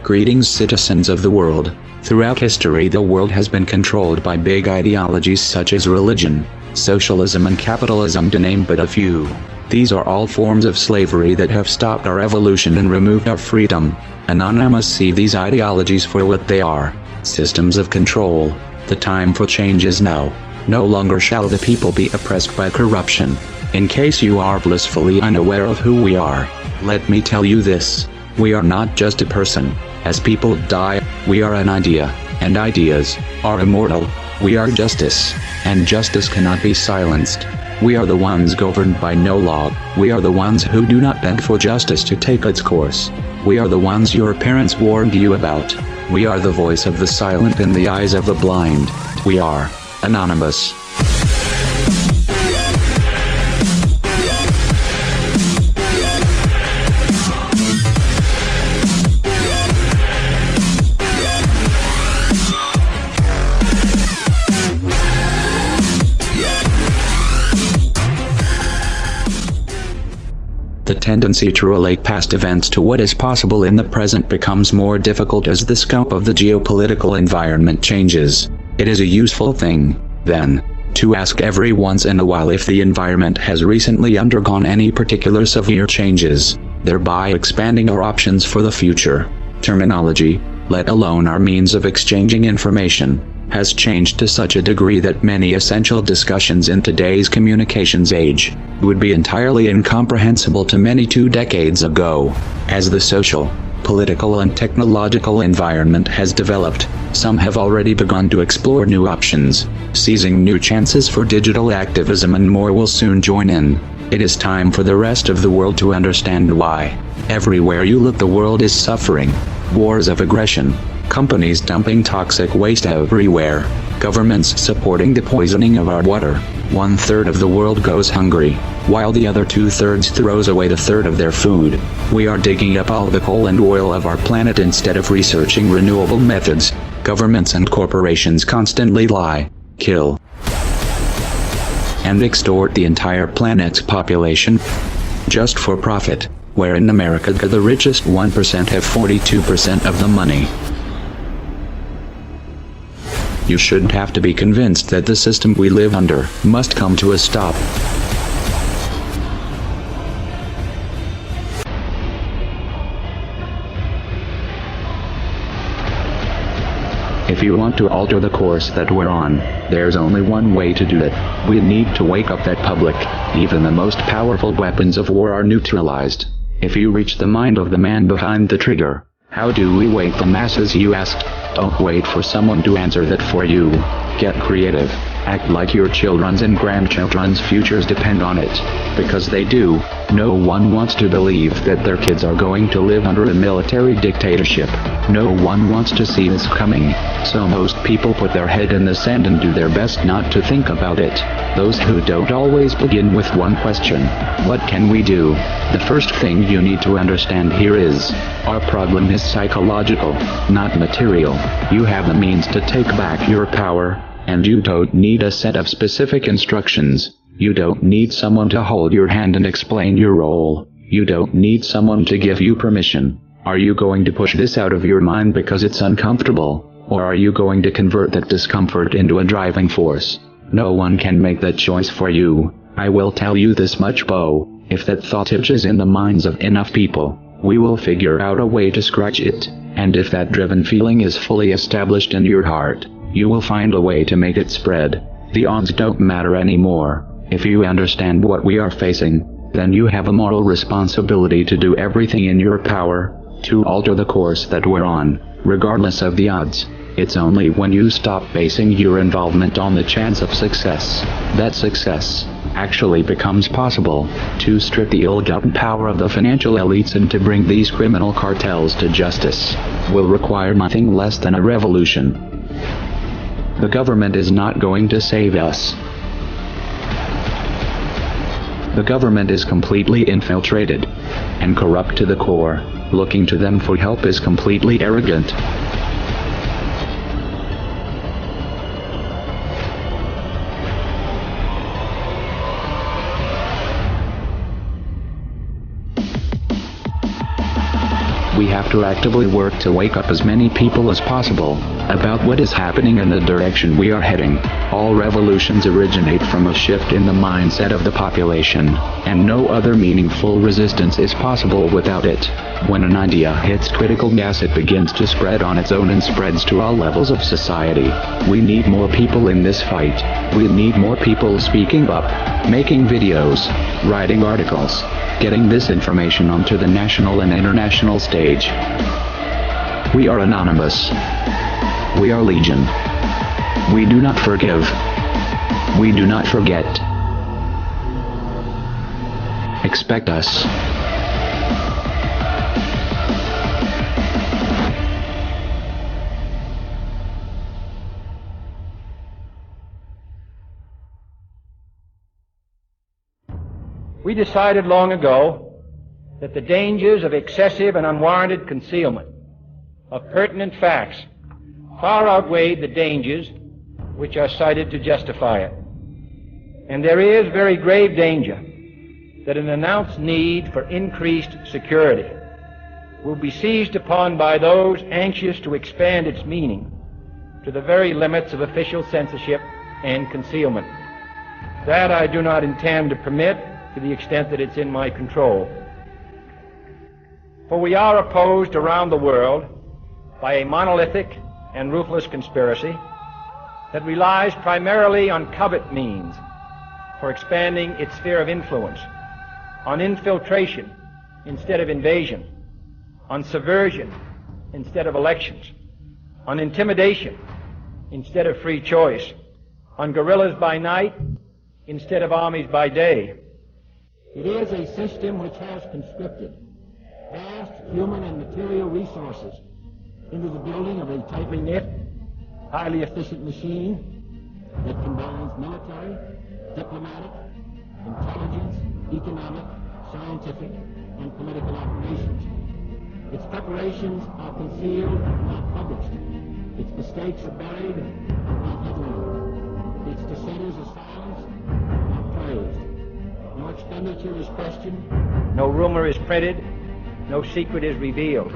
Greetings, citizens of the world. Throughout history, the world has been controlled by big ideologies such as religion, socialism and capitalism, to name but a few. These are all forms of slavery that have stopped our evolution and removed our freedom. Anonymous see these ideologies for what they are: systems of control. The time for change is now. No longer shall the people be oppressed by corruption. In case you are blissfully unaware of who we are, let me tell you this: we are not just a person. As people die, we are an idea, and ideas are immortal. We are justice, and justice cannot be silenced. We are the ones governed by no law. We are the ones who do not beg for justice to take its course. We are the ones your parents warned you about. We are the voice of the silent in the eyes of the blind. We are anonymous. The tendency to relate past events to what is possible in the present becomes more difficult as the scope of the geopolitical environment changes. It is a useful thing, then, to ask every once in a while if the environment has recently undergone any particular severe changes, thereby expanding our options for the future. Terminology, let alone our means of exchanging information, has changed to such a degree that many essential discussions in today's communications age would be entirely incomprehensible to many 2 decades ago. As the social, political and technological environment has developed, some have already begun to explore new options, seizing new chances for digital activism, and more will soon join in. It is time for the rest of the world to understand why. Everywhere you look, the world is suffering. Wars of aggression, companies dumping toxic waste everywhere, governments supporting the poisoning of our water. 1/3 of the world goes hungry, while the other 2/3 throws away the third of their food. We are digging up all the coal and oil of our planet instead of researching renewable methods. Governments and corporations constantly lie, kill, and extort the entire planet's population just for profit, where in America the richest 1% have 42% of the money. You shouldn't have to be convinced that the system we live under must come to a stop. If you want to alter the course that we're on, there's only one way to do it. We need to wake up that public. Even the most powerful weapons of war are neutralized if you reach the mind of the man behind the trigger. How do we wake the masses, you asked? Don't wait for someone to answer that for you. Get creative. Act like your children's and grandchildren's futures depend on it. Because they do. No one wants to believe that their kids are going to live under a military dictatorship. No one wants to see this coming. So most people put their head in the sand and do their best not to think about it. Those who don't always begin with one question: what can we do? The first thing you need to understand here is, our problem is psychological, not material. You have the means to take back your power, and you don't need a set of specific instructions. You don't need someone to hold your hand and explain your role. You don't need someone to give you permission. Are you going to push this out of your mind because it's uncomfortable, or are you going to convert that discomfort into a driving force? No one can make that choice for you. I will tell you this much, Bo: if that thought itches in the minds of enough people, we will figure out a way to scratch it. And if that driven feeling is fully established in your heart, you will find a way to make it spread. The odds don't matter anymore. If you understand what we are facing, then you have a moral responsibility to do everything in your power to alter the course that we're on, regardless of the odds. It's only when you stop basing your involvement on the chance of success that success actually becomes possible. To strip the ill-gotten power of the financial elites and to bring these criminal cartels to justice will require nothing less than a revolution. The government is not going to save us. The government is completely infiltrated and corrupt to the core. Looking to them for help is completely arrogant. We have to actively work to wake up as many people as possible about what is happening and the direction we are heading. All revolutions originate from a shift in the mindset of the population, and no other meaningful resistance is possible without it. When an idea hits critical mass, it begins to spread on its own and spreads to all levels of society. We need more people in this fight. We need more people speaking up, making videos, writing articles, getting this information onto the national and international stage. We are anonymous. We are legion. We do not forgive. We do not forget. Expect us. We decided long ago that the dangers of excessive and unwarranted concealment of pertinent facts far outweighed the dangers which are cited to justify it. And there is very grave danger that an announced need for increased security will be seized upon by those anxious to expand its meaning to the very limits of official censorship and concealment. That I do not intend to permit to the extent that it's in my control. For we are opposed around the world by a monolithic and ruthless conspiracy that relies primarily on covert means for expanding its sphere of influence, on infiltration instead of invasion, on subversion instead of elections, on intimidation instead of free choice, on guerrillas by night instead of armies by day. It is a system which has conscripted vast human and material resources into the building of a tightly knit, highly efficient machine that combines military, diplomatic, intelligence, economic, scientific, and political operations. Its preparations are concealed and not published. Its mistakes are buried and not headlined. Its dissenters are silenced and not praised. No expenditure is questioned, no rumor is printed, no secret is revealed.